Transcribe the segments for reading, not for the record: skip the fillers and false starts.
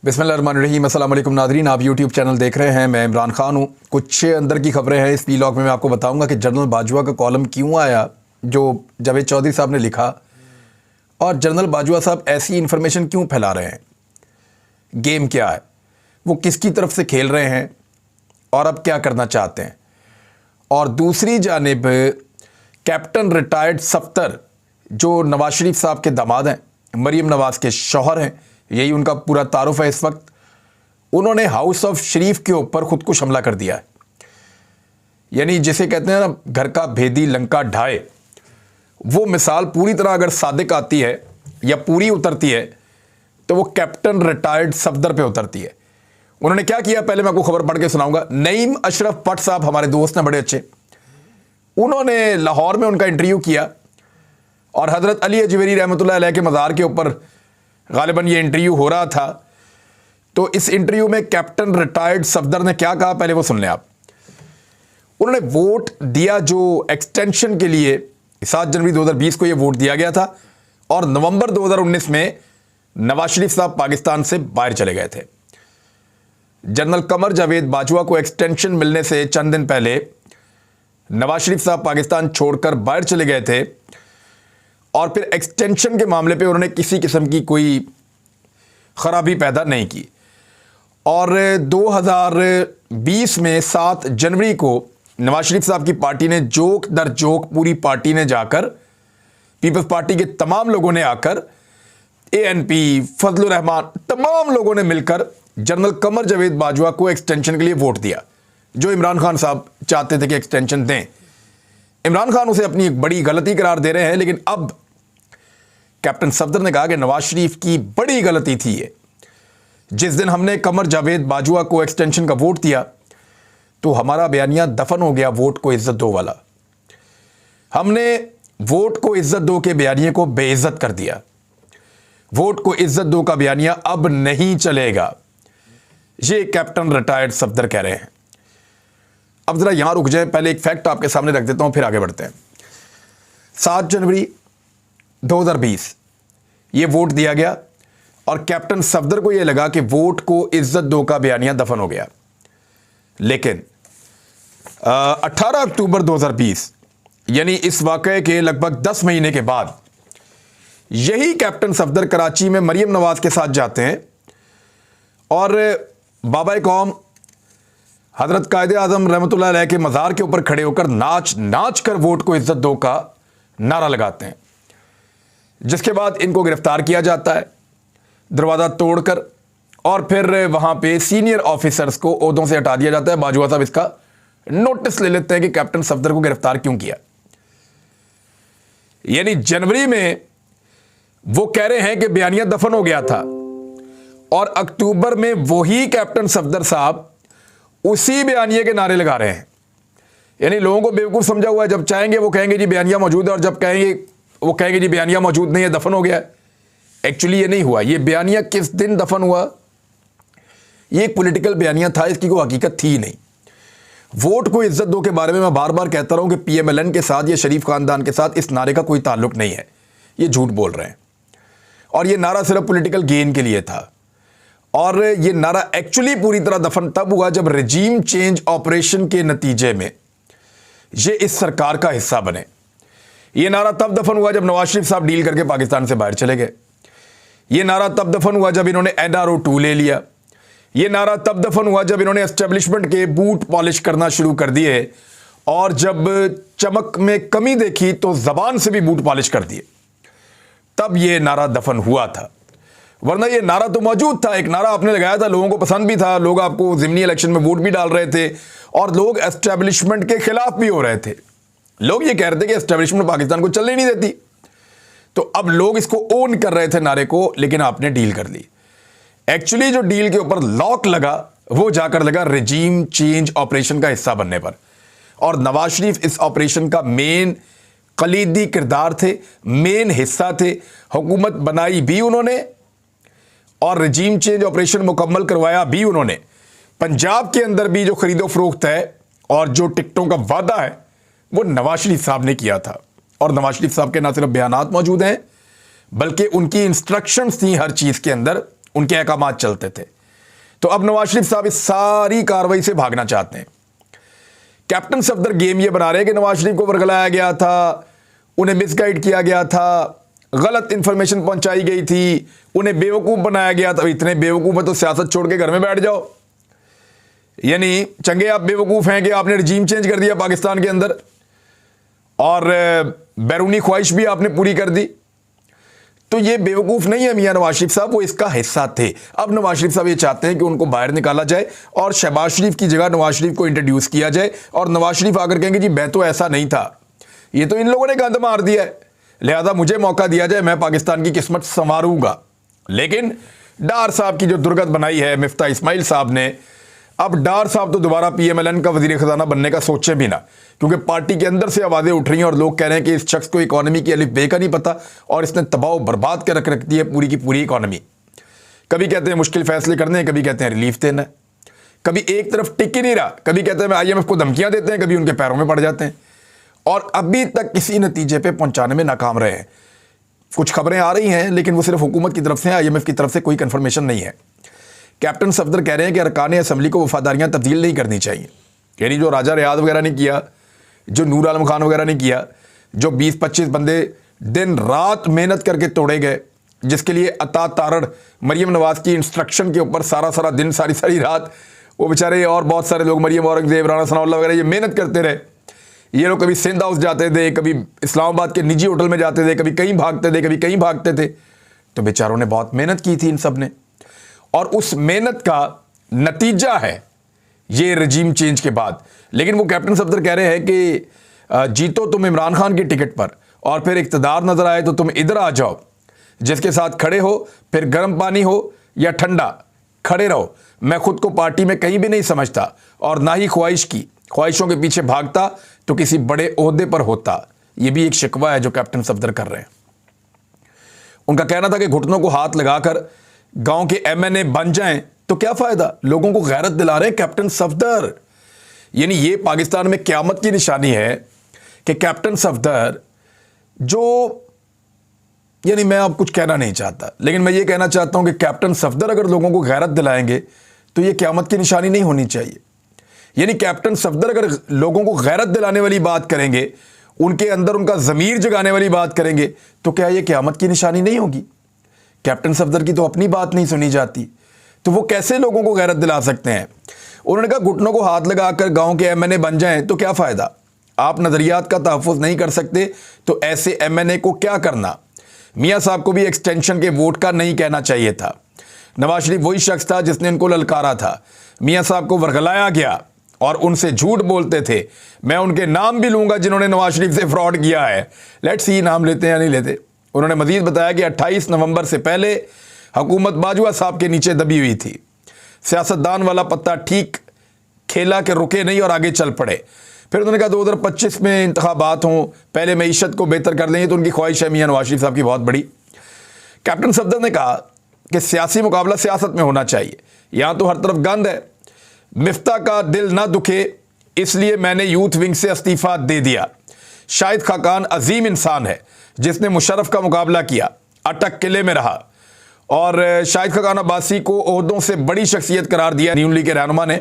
बिस्मिल्लाहिर्रहमानिर्रहीम। अस्सलाम वालेकुम नाज़रीन, आप यूट्यूब चैनल देख रहे हैं। मैं इमरान खान हूँ। कुछ अंदर की खबरें हैं इस व्लॉग में। मैं आपको बताऊंगा कि जनरल बाजवा का कॉलम क्यों आया जो जावेद चौधरी साहब ने लिखा, और जनरल बाजवा साहब ऐसी इन्फॉर्मेशन क्यों फैला रहे हैं, गेम क्या है, वो किसकी तरफ से खेल रहे हैं और अब क्या करना चाहते हैं। और दूसरी जानिब कैप्टन रिटायर्ड सफ्तर जो नवाज शरीफ साहब के दामाद हैं, मरीम नवाज के शौहर हैं, यही उनका पूरा तारुफ है इस वक्त, उन्होंने हाउस ऑफ शरीफ के ऊपर खुदकुश हमला कर दिया है। यानी जिसे कहते हैं ना, घर का भेदी लंका ढाए, वो मिसाल पूरी तरह अगर सादिक आती है या पूरी उतरती है तो वो कैप्टन रिटायर्ड सफदर पे उतरती है। उन्होंने क्या किया, पहले मैं आपको खबर पढ़ के सुनाऊंगा। नईम अशरफ पट साहब हमारे दोस्त हैं बड़े अच्छे, उन्होंने लाहौर में उनका इंटरव्यू किया और हज़रत अली अजमेरी रहमतुल्लाह अलैह के मज़ार के ऊपर गालिबन ये इंटरव्यू हो रहा था। तो इस इंटरव्यू में कैप्टन रिटायर्ड सफदर ने क्या कहा, पहले वो सुन लें आप। उन्होंने वोट दिया जो एक्सटेंशन के लिए 7 जनवरी 2020 को ये वोट दिया गया था, और नवंबर 2019 में नवाज शरीफ साहब पाकिस्तान से बाहर चले गए थे। जनरल कमर जावेद बाजवा को एक्सटेंशन मिलने से चंद दिन पहले नवाज शरीफ साहब पाकिस्तान छोड़कर बाहर चले गए थे, और फिर एक्सटेंशन के मामले पे उन्होंने किसी किस्म की कोई खराबी पैदा नहीं की। और 2020 में 7 जनवरी को नवाज शरीफ साहब की पार्टी ने जोक दर जोक, पूरी पार्टी ने जाकर, पीपल्स पार्टी के तमाम लोगों ने आकर, एएनपी, फजलुर रहमान, तमाम लोगों ने मिलकर जनरल कमर जावेद बाजवा को एक्सटेंशन के लिए वोट दिया, जो इमरान खान साहब चाहते थे कि एक्सटेंशन दें। इमरान खान उसे अपनी एक बड़ी गलती करार दे रहे हैं, लेकिन अब कैप्टन सफदर ने कहा कि नवाज शरीफ की बड़ी गलती थी ये। जिस दिन हमने कमर जावेद बाजवा को एक्सटेंशन का वोट दिया तो हमारा बयानिया दफन हो गया, वोट को इज्जत दो वाला। हमने वोट को इज्जत दो के बयानिए को बेइज्जत कर दिया। वोट को इज्जत दो का बयानिया अब नहीं चलेगा, ये कैप्टन रिटायर्ड सफदर कह रहे हैं। अब जरा यहां रुक जाए, पहले एक फैक्ट आपके सामने रख देता हूं, फिर आगे बढ़ते हैं। 7 जनवरी 2020 ये वोट दिया गया और कैप्टन सफदर को यह लगा कि वोट को इज्जत दो का बयानिया दफन हो गया। लेकिन 18 अक्टूबर 2020 यानी इस वाकये के लगभग 10 महीने के बाद यही कैप्टन सफदर कराची में मरीम नवाज के साथ जाते हैं और बाबा कौम हजरत कायदे आजम रहमतुल्लाह अलैह के मज़ार के ऊपर खड़े होकर नाच नाच कर वोट को इज्जत दो का नारा लगाते हैं। जिसके बाद इनको गिरफ्तार किया जाता है दरवाज़ा तोड़कर, और फिर वहां पे सीनियर ऑफिसर्स को ओहदों से हटा दिया जाता है। बाजवा साहब इसका नोटिस ले लेते हैं कि कैप्टन सफदर को गिरफ्तार क्यों किया। यानी जनवरी में वो कह रहे हैं कि बयानिया दफन हो गया था, और अक्टूबर में वही कैप्टन सफदर साहब उसी बयानिए के नारे लगा रहे हैं। यानी लोगों को बेवकूफ़ समझा हुआ है। जब चाहेंगे वो कहेंगे जी बयानिया मौजूद है, और जब कहेंगे वो कहेंगे जी बयानिया मौजूद नहीं है, दफन हो गया है। एक्चुअली ये नहीं हुआ। ये बयानिया किस दिन दफन हुआ, ये एक पॉलिटिकल बयानिया था, इसकी कोई हकीकत थी नहीं। वोट को इज्जत दो के बारे में मैं बार बार कहता रहा हूं कि पीएमएलएन के साथ या शरीफ खानदान के साथ इस नारे का कोई ताल्लुक नहीं है, ये झूठ बोल रहे हैं। और ये नारा सिर्फ पॉलिटिकल गेन के लिए था, और ये नारा एक्चुअली पूरी तरह दफन तब हुआ जब रजीम चेंज ऑपरेशन के नतीजे में ये इस सरकार का हिस्सा बने। ये नारा तब दफन हुआ जब नवाज शरीफ साहब डील करके पाकिस्तान से बाहर चले गए। ये नारा तब दफन हुआ जब इन्होंने NRO 2 ले लिया। ये नारा तब दफन हुआ जब इन्होंने एस्टेब्लिशमेंट के बूट पॉलिश करना शुरू कर दिए, और जब चमक में कमी देखी तो जबान से भी बूट पॉलिश कर दिए, तब ये नारा दफन हुआ था। वरना ये नारा तो मौजूद था। एक नारा आपने लगाया था, लोगों को पसंद भी था, लोग आपको ज़िमनी इलेक्शन में वोट भी डाल रहे थे, और लोग एस्टेब्लिशमेंट के खिलाफ भी हो रहे थे। लोग ये कह रहे थे कि एस्टेब्लिशमेंट पाकिस्तान को चलने नहीं देती। तो अब लोग इसको ओन कर रहे थे नारे को, लेकिन आपने डील कर ली। एक्चुअली जो डील के ऊपर लॉक लगा वो जाकर लगा रजीम चेंज ऑपरेशन का हिस्सा बनने पर, और नवाज शरीफ इस ऑपरेशन का मेन कलीदी किरदार थे, मेन हिस्सा थे। हुकूमत बनाई भी उन्होंने और रजीम चेंज ऑपरेशन मुकम्मल करवाया भी उन्होंने। पंजाब के अंदर भी जो खरीदो फरोख्त है और जो टिकटों का वादा है वो नवाज शरीफ साहब ने किया था, और नवाज शरीफ साहब के ना सिर्फ बयानात मौजूद हैं बल्कि उनकी इंस्ट्रक्शंस थी, हर चीज़ के अंदर उनके अहकामात चलते थे। तो अब नवाज शरीफ साहब इस सारी कार्रवाई से भागना चाहते हैं। कैप्टन सफदर गेम ये बना रहे हैं कि नवाज शरीफ को वर्गलाया गया था, उन्हें मिसगाइड किया गया था, गलत इंफॉर्मेशन पहुंचाई गई थी, उन्हें बेवकूफ बनाया गया था। इतने बेवकूफ है तो सियासत छोड़ के घर में बैठ जाओ। यानी चंगे आप बेवकूफ हैं कि आपने रिजीम चेंज कर दिया पाकिस्तान के अंदर और बैरूनी ख्वाहिश भी आपने पूरी कर दी। तो ये बेवकूफ नहीं है मियां नवाज शरीफ साहब, वो इसका हिस्सा थे। अब नवाज शरीफ साहब ये चाहते हैं कि उनको बाहर निकाला जाए और शहबाज शरीफ की जगह नवाज शरीफ को इंट्रोड्यूस किया जाए और नवाज शरीफ आकर कहेंगे जी मैं तो ऐसा नहीं था, ये तो इन लोगों ने गंद मार दिया है, लिहाजा मुझे मौका दिया जाए, मैं पाकिस्तान की किस्मत संवारूंगा। लेकिन डार साहब की जो दुर्गत बनाई है मिफ्ता इस्माइल साहब ने, अब डार साहब तो दोबारा PMLN का वजीर खजाना बनने का सोचे भी ना, क्योंकि पार्टी के अंदर से आवाज़ें उठ रही हैं और लोग कह रहे हैं कि इस शख्स को इकोनॉमी की अलिफ बे का नहीं पता और इसने तबाह बर्बाद कर रख दी है पूरी की पूरी इकोनॉमी। कभी कहते हैं मुश्किल फैसले करने हैं, कभी कहते हैं रिलीफ देना है, कभी एक तरफ टिक ही नहीं रहा, कभी कहते हैं IMF को धमकियां देते हैं, कभी उनके पैरों में पड़ जाते हैं और अभी तक किसी नतीजे पर पहुंचाने में नाकाम रहे हैं। कुछ खबरें आ रही हैं लेकिन वो सिर्फ हुकूमत की तरफ से, IMF की तरफ से कोई कन्फर्मेशन नहीं है। कैप्टन सफदर कह रहे हैं कि अरकान असम्बली को वफादारियां तब्दील नहीं करनी चाहिए। यानी जो राजा रियाद वगैरह ने किया, जो नूर आलम खान वगैरह ने किया, जो 20-25 बंदे दिन रात मेहनत करके तोड़े गए, जिसके लिए अता तारड़ मरीम नवाज की इंस्ट्रक्शन के ऊपर सारा दिन सारी रात वो बेचारे और बहुत सारे लोग, मरीम औरंगजेब, राणा सनाउल्लाह वगैरह, ये मेहनत करते रहे। ये लोग कभी सिंध हाउस जाते थे, कभी इस्लामाबाद के निजी होटल में जाते थे, कभी कहीं भागते थे, कभी कहीं भागते थे। तो बेचारों ने बहुत मेहनत की थी इन सब ने, और उस मेहनत का नतीजा है ये रजीम चेंज के बाद। लेकिन वो कैप्टन सफदर कह रहे हैं कि जीतो तुम इमरान खान की टिकट पर और फिर इक़्तिदार नजर आए तो तुम इधर आ जाओ, जिसके साथ खड़े हो, फिर गर्म पानी हो या ठंडा, खड़े रहो। मैं खुद को पार्टी में कहीं भी नहीं समझता और ना ही ख्वाहिशों के पीछे भागता तो किसी बड़े ओहदे पर होता। ये भी एक शिकवा है जो कैप्टन सफदर कर रहे हैं। उनका कहना था कि घुटनों को हाथ लगाकर गांव के MNA बन जाएं तो क्या फायदा, लोगों को गैरत दिला रहे हैं कैप्टन सफदर। यानी ये पाकिस्तान में क़यामत की निशानी है कि कैप्टन सफदर जो, यानी मैं अब कुछ कहना नहीं चाहता लेकिन मैं ये कहना चाहता हूं कि कैप्टन सफदर अगर लोगों को गैरत दिलाएंगे तो ये क़यामत की निशानी नहीं होनी चाहिए। यानी कैप्टन सफदर अगर लोगों को गैरत दिलाने वाली बात करेंगे, उनके अंदर उनका ज़मीर जगाने वाली बात करेंगे, तो क्या ये क़यामत की निशानी नहीं होगी? कैप्टन सफदर की तो अपनी बात नहीं सुनी जाती, तो वो कैसे लोगों को गैरत दिला सकते हैं? उन्होंने कहा घुटनों को हाथ लगाकर गांव के MNA बन जाएं तो क्या फ़ायदा, आप नज़रियात का तहफ़्फ़ुज़ नहीं कर सकते तो ऐसे MNA को क्या करना। मियाँ साहब को भी एक्सटेंशन के वोट का नहीं कहना चाहिए था। नवाज शरीफ वही शख्स था जिसने उनको ललकारा था। मियाँ साहब को वर्गलाया गया और उनसे झूठ बोलते थे। मैं उनके नाम भी लूँगा जिन्होंने नवाज शरीफ से फ्रॉड किया है, लेट्स सी नाम लेते हैं या नहीं लेते। उन्होंने मजीद बताया कि 28 नवंबर से पहले हुकूमत बाजवा साहब के नीचे दबी हुई थी। सियासतदान वाला पत्ता ठीक खेला के रुके नहीं और आगे चल पड़े। फिर उन्होंने कहा 2025 में इंतखाबात हों, पहले मईशत को बेहतर कर देंगे, तो उनकी ख्वाहिश है मियां नवाज शरीफ साहब की बहुत बड़ी। कैप्टन सफदर ने कहा कि सियासी मुकाबला सियासत में होना चाहिए, यहाँ तो हर तरफ गंद है। मिफ्ता का दिल ना दुखे इसलिए मैंने यूथ विंग से इस्तीफा दे दिया। शाहिद खाकान अजीम इंसान है जिसने मुशर्रफ का मुकाबला किया, अटक किले में रहा और शाहिद खाकान अब्बासी को ओहदों से बड़ी शख्सियत करार दिया नून लीग के रहनुमा ने,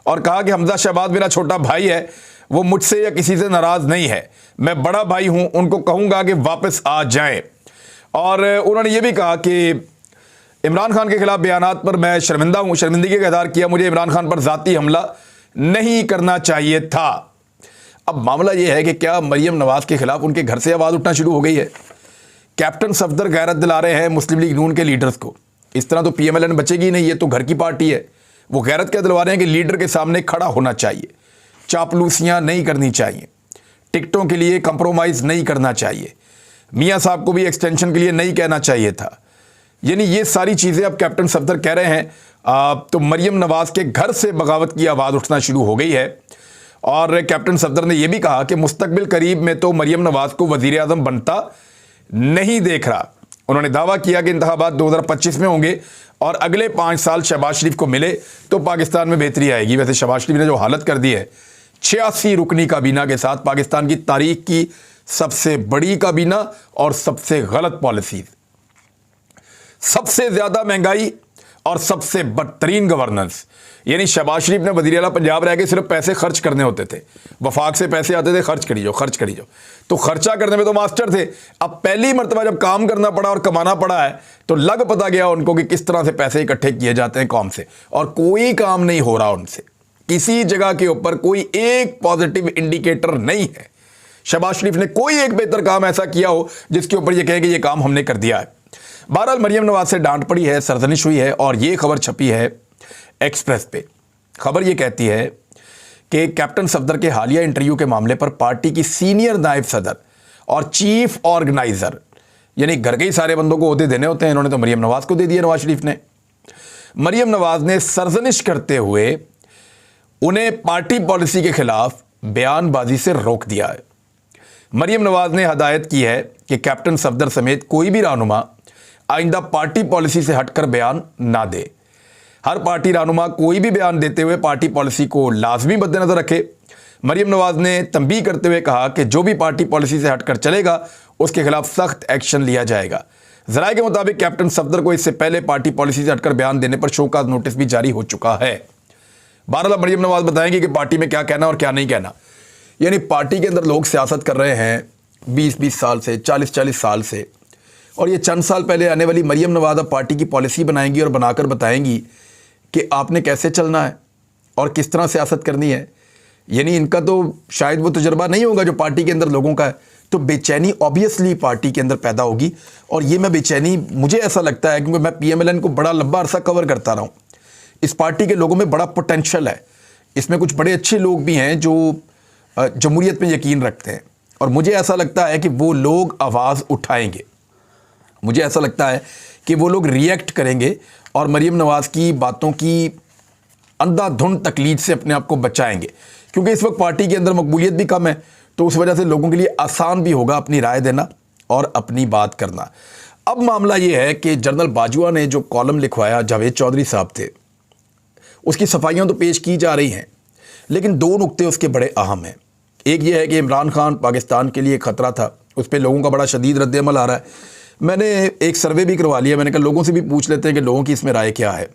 और कहा कि हमजा शहबाज मेरा छोटा भाई है, वो मुझसे या किसी से नाराज़ नहीं है, मैं बड़ा भाई हूं, उनको कहूंगा कि वापस आ जाएं। और उन्होंने ये भी कहा कि इमरान खान के खिलाफ बयानात पर मैं शर्मिंदा हूं, शर्मिंदगी का इज़हार किया, मुझे इमरान खान पर ज़ाती हमला नहीं करना चाहिए था। अब मामला यह है कि क्या मरीम नवाज के खिलाफ उनके घर से आवाज़ उठना शुरू हो गई है? कैप्टन सफदर गैरत दिला रहे हैं मुस्लिम लीग नून के लीडर्स को। इस तरह तो PMLN बचेगी नहीं, ये तो घर की पार्टी है। वो गैरत क्या दिलवा रहे हैं कि लीडर के सामने खड़ा होना चाहिए, चापलूसियाँ नहीं करनी चाहिए, टिकटों के लिए कंप्रोमाइज़ नहीं करना चाहिए, मियाँ साहब को भी एक्सटेंशन के लिए नहीं कहना चाहिए था। यानी ये सारी चीज़ें अब कैप्टन सफदर कह रहे हैं। तो मरीम नवाज के घर से बगावत की आवाज़ उठना शुरू हो गई है। और कैप्टन सफदर ने यह भी कहा कि मुस्तकबिल करीब में तो मरीम नवाज को वज़ीर आज़म बनता नहीं देख रहा। उन्होंने दावा किया कि इंतखाबात 2025 में होंगे और अगले 5 साल शहबाज शरीफ को मिले तो पाकिस्तान में बेहतरी आएगी। वैसे शहबाज शरीफ ने जो हालत कर दी है 86 रुकनी काबीना के साथ, पाकिस्तान की तारीख की सबसे बड़ी काबीना और सबसे गलत पॉलिसी, सबसे ज़्यादा महंगाई और सबसे बदतरीन गवर्नेंस। यानी शहबाज शरीफ ने वज़ीर आला पंजाब रह के सिर्फ पैसे खर्च करने होते थे, वफाक से पैसे आते थे, खर्च करी जाओ, तो खर्चा करने में तो मास्टर थे। अब पहली मरतबा जब काम करना पड़ा और कमाना पड़ा है तो लग पता गया उनको कि किस तरह से पैसे इकट्ठे किए जाते हैं कौम से, और कोई काम नहीं हो रहा उनसे, किसी जगह के ऊपर कोई एक पॉजिटिव इंडिकेटर नहीं है। शहबाज शरीफ ने कोई एक बेहतर काम ऐसा किया हो जिसके ऊपर ये कहे कि ये काम हमने कर दिया है। बहरहाल मरियम नवाज से डांट पड़ी है, सरजनिश हुई है, और ये खबर छपी है एक्सप्रेस पे। खबर ये कहती है कि कैप्टन सफदर के हालिया इंटरव्यू के मामले पर पार्टी की सीनियर नायब सदर और चीफ ऑर्गेनाइजर, यानी घर के ही सारे बंदों को ओहदे देने होते हैं, इन्होंने तो मरियम नवाज को दे दिया नवाज शरीफ ने। मरियम नवाज ने सरजनिश करते हुए उन्हें पार्टी पॉलिसी के खिलाफ बयानबाजी से रोक दिया है। मरियम नवाज ने हदायत की है कि कैप्टन सफदर समेत कोई भी रहनुमा आइंदा पार्टी पॉलिसी से हटकर बयान ना दे। हर पार्टी रहनुमा कोई भी बयान देते हुए पार्टी पॉलिसी को लाजमी मद्देनजर रखे। मरियम नवाज ने तंबीह करते हुए कहा कि जो भी पार्टी पॉलिसी से हटकर चलेगा उसके खिलाफ सख्त एक्शन लिया जाएगा। जराये के मुताबिक कैप्टन सफदर को इससे पहले पार्टी पॉलिसी से हटकर बयान देने पर शोकाज नोटिस भी जारी हो चुका है। बहरहाल मरियम नवाज बताएंगे कि पार्टी में क्या कहना और क्या नहीं कहना। यानी पार्टी के अंदर लोग सियासत कर रहे हैं 20-20 साल से, 40-40 साल से, और ये चंद साल पहले आने वाली मरियम नवाज अब पार्टी की पॉलिसी बनाएंगी और बनाकर बताएंगी कि आपने कैसे चलना है और किस तरह सियासत करनी है। यानी इनका तो शायद वो तजुर्बा नहीं होगा जो पार्टी के अंदर लोगों का है, तो बेचैनी ऑब्वियसली पार्टी के अंदर पैदा होगी। और ये मैं बेचैनी, मुझे ऐसा लगता है क्योंकि मैं PMLN को बड़ा लंबा अरसा कवर करता रहा हूँ, इस पार्टी के लोगों में बड़ा पोटेंशियल है। इसमें कुछ बड़े अच्छे लोग भी हैं जो जमहूरियत में यकीन रखते हैं, और मुझे ऐसा लगता है कि वो लोग आवाज़ उठाएंगे, मुझे ऐसा लगता है कि वो लोग रिएक्ट करेंगे और मरियम नवाज की बातों की अंधाधुंध तकलीद से अपने आप को बचाएंगे। क्योंकि इस वक्त पार्टी के अंदर मकबूलियत भी कम है, तो उस वजह से लोगों के लिए आसान भी होगा अपनी राय देना और अपनी बात करना। अब मामला ये है कि जनरल बाजवा ने जो कॉलम लिखवाया जावेद चौधरी साहब थे, उसकी सफाइयाँ तो पेश की जा रही हैं, लेकिन दो नुक्ते उसके बड़े अहम हैं। एक ये है कि इमरान खान पाकिस्तान के लिए खतरा था, उस पर लोगों का बड़ा शदीद रद्द-ए-अमल आ रहा है। मैंने एक सर्वे भी करवा लिया, मैंने कहा लोगों से भी पूछ लेते हैं कि लोगों की इसमें राय क्या है।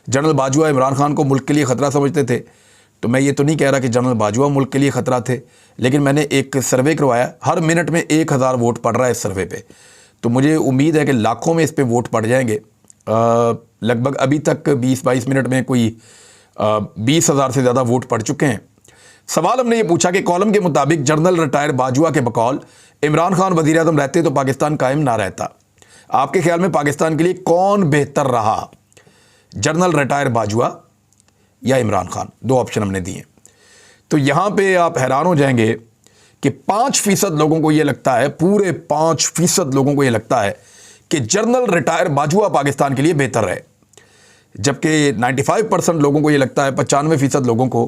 जनरल बाजवा इमरान खान को मुल्क के लिए ख़तरा समझते थे, तो मैं ये तो नहीं कह रहा कि जनरल बाजवा मुल्क के लिए ख़तरा थे, लेकिन मैंने एक सर्वे करवाया, हर मिनट में 1000 वोट पड़ रहा है इस सर्वे पे, तो मुझे उम्मीद है कि लाखों में इस पर वोट पड़ जाएंगे। लगभग अभी तक 20-22 मिनट में कोई 20,000 से ज़्यादा वोट पड़ चुके हैं। सवाल हमने ये पूछा कि कॉलम के मुताबिक जनरल रिटायर बाजवा के बकौल इमरान खान वज़ीर आज़म रहते तो पाकिस्तान कायम ना रहता। आपके ख्याल में पाकिस्तान के लिए कौन बेहतर रहा, जनरल रिटायर बाजवा या इमरान खान? 2 ऑप्शन हमने दिए। तो यहाँ पे आप हैरान हो जाएंगे कि 5% लोगों को ये लगता है, पूरे 5% लोगों को ये लगता है कि जनरल रिटायर बाजवा पाकिस्तान के लिए बेहतर है, जबकि 95% लोगों को ये लगता है, 95% लोगों को,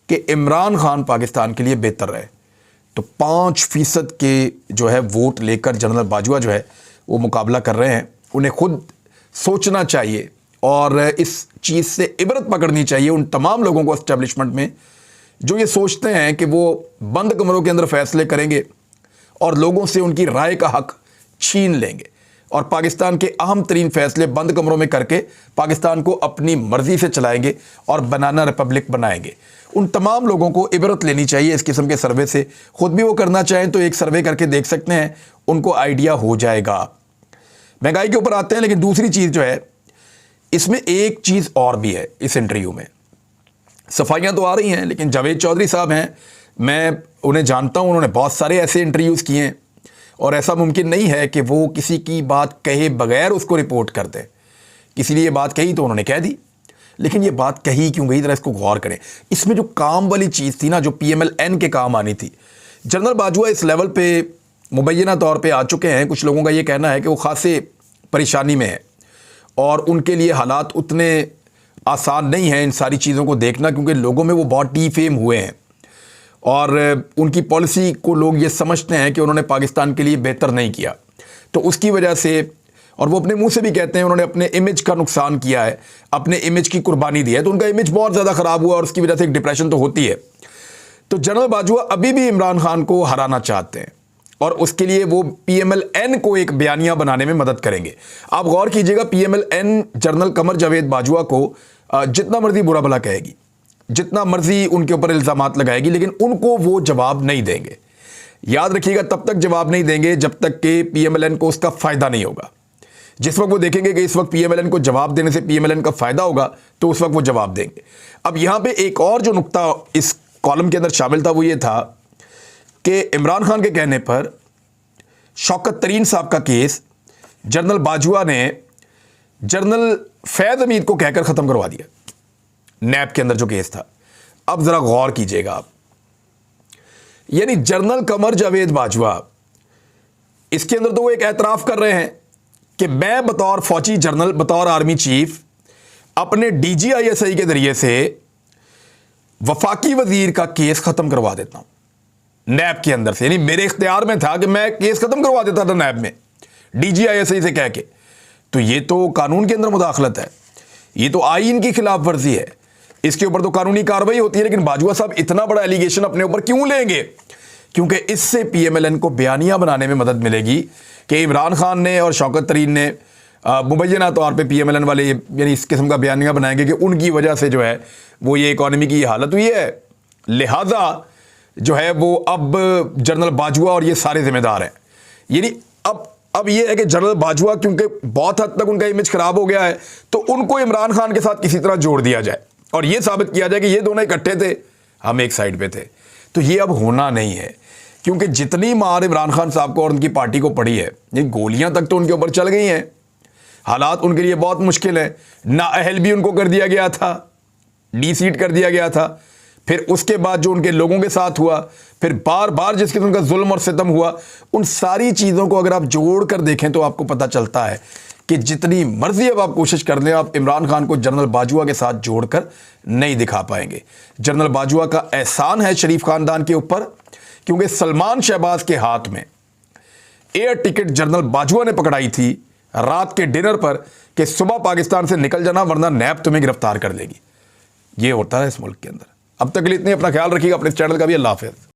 कि इमरान खान पाकिस्तान के लिए बेहतर है। तो 5% के जो है वोट लेकर जनरल बाजवा जो है वो मुकाबला कर रहे हैं। उन्हें खुद सोचना चाहिए और इस चीज़ से इबरत पकड़नी चाहिए उन तमाम लोगों को एस्टेब्लिशमेंट में जो ये सोचते हैं कि वो बंद कमरों के अंदर फैसले करेंगे और लोगों से उनकी राय का हक छीन लेंगे और पाकिस्तान के अहम तरीन फैसले बंद कमरों में करके पाकिस्तान को अपनी मर्जी से चलाएंगे और बनाना रिपब्लिक बनाएंगे। उन तमाम लोगों को इबरत लेनी चाहिए इस किस्म के सर्वे से। खुद भी वो करना चाहें तो एक सर्वे करके देख सकते हैं, उनको आइडिया हो जाएगा। महंगाई के ऊपर आते हैं, लेकिन दूसरी चीज़ जो है इसमें एक चीज़ और भी है। इस इंटरव्यू में सफाइयाँ तो आ रही हैं, लेकिन जावेद चौधरी साहब हैं, मैं उन्हें जानता हूँ, उन्होंने बहुत सारे ऐसे इंटरव्यूज़ किए हैं और ऐसा मुमकिन नहीं है कि वो किसी की बात कहे बगैर उसको रिपोर्ट कर दें। किसी ने ये बात कही तो उन्होंने कह दी, लेकिन ये बात कही क्यों गई, ज़रा इसको गौर करें। इसमें जो काम वाली चीज़ थी ना, जो PMLN के काम आनी थी, जनरल बाजवा इस लेवल पे मुबैना तौर पे आ चुके हैं। कुछ लोगों का ये कहना है कि वो खासे परेशानी में है और उनके लिए हालात उतने आसान नहीं हैं इन सारी चीज़ों को देखना, क्योंकि लोगों में वो बहुत डीफेम हुए हैं और उनकी पॉलिसी को लोग ये समझते हैं कि उन्होंने पाकिस्तान के लिए बेहतर नहीं किया। तो उसकी वजह से, और वो अपने मुंह से भी कहते हैं, उन्होंने अपने इमेज का नुकसान किया है, अपने इमेज की कुर्बानी दी है, तो उनका इमेज बहुत ज़्यादा ख़राब हुआ और उसकी वजह से एक डिप्रेशन तो होती है। तो जनरल बाजवा अभी भी इमरान खान को हराना चाहते हैं और उसके लिए वो PMLN को एक बयानिया बनाने में मदद करेंगे। आप गौर कीजिएगा, PMLN जनरल कमर जावेद बाजवा को जितना मर्जी बुरा भला कहेगी, जितना मर्जी उनके ऊपर इल्जामात लगाएगी, लेकिन उनको वो जवाब नहीं देंगे। याद रखिएगा, तब तक जवाब नहीं देंगे जब तक कि PMLN को उसका फायदा नहीं होगा। जिस वक्त वो देखेंगे कि इस वक्त PMLN को जवाब देने से PMLN का फायदा होगा, तो उस वक्त वो जवाब देंगे। अब यहां पे एक और जो नुक्ता इस कॉलम के अंदर शामिल था वो ये था कि इमरान खान के कहने पर शौकत तरीन साहब का केस जनरल बाजवा ने जनरल फैज हमीद को कहकर ख़त्म करवा दिया, नैब के अंदर जो केस था। अब ज़रा गौर कीजिएगा आप, यानी जनरल कमर जावेद बाजवा, इसके अंदर तो वो एक एतराफ़ कर रहे हैं कि मैं बतौर फौजी जनरल, बतौर आर्मी चीफ, अपने DGISI के ज़रिए से वफाकी वज़ीर का केस ख़त्म करवा देता हूँ नैब के अंदर से। यानी मेरे इख्तियार में था कि मैं केस ख़त्म करवा देता था नैब में DGISI से कह के। तो ये तो कानून के अंदर मुदाखलत है, ये तो आईन की खिलाफ वर्जी है, इसके ऊपर तो कानूनी कार्रवाई होती है। लेकिन बाजवा साहब इतना बड़ा एलिगेशन अपने ऊपर क्यों लेंगे? क्योंकि इससे PMLN को बयानिया बनाने में मदद मिलेगी कि इमरान खान ने और शौकत तरीन ने मुबैना तौर पे PMLN वाले यानी इस किस्म का बयानिया बनाएंगे कि उनकी वजह से जो है वो ये इकॉनमी की हालत हुई है, लिहाजा जो है वो अब जनरल बाजवा और ये सारे जिम्मेदार हैं। यानी अब ये है कि जनरल बाजवा क्योंकि बहुत हद तक उनका इमेज खराब हो गया है, तो उनको इमरान खान के साथ किसी तरह जोड़ दिया जाए और ये साबित किया जाए कि ये दोनों इकट्ठे थे, हम एक साइड पे थे। तो ये अब होना नहीं है, क्योंकि जितनी मार इमरान खान साहब को और उनकी पार्टी को पड़ी है, ये गोलियां तक तो उनके ऊपर चल गई हैं, हालात उनके लिए बहुत मुश्किल है। नाअहल भी उनको कर दिया गया था, डी-सीट कर दिया गया था, फिर उसके बाद जो उनके लोगों के साथ हुआ, फिर बार बार जिस किस्म का जुल्म और सितम हुआ, उन सारी चीज़ों को अगर आप जोड़ कर देखें तो आपको पता चलता है कि जितनी मर्जी अब आप कोशिश कर लें, आप इमरान खान को जनरल बाजवा के साथ जोड़कर नहीं दिखा पाएंगे। जनरल बाजवा का एहसान है शरीफ खानदान के ऊपर, क्योंकि सलमान शहबाज के हाथ में एयर टिकट जनरल बाजवा ने पकड़ाई थी रात के डिनर पर कि सुबह पाकिस्तान से निकल जाना वरना नैब तुम्हें गिरफ्तार कर लेगी। ये होता है इस मुल्क के अंदर। अब तक के लिए इतनी, अपना ख्याल रखिएगा, अपने चैनल का भी। अल्लाह हाफ़िज़।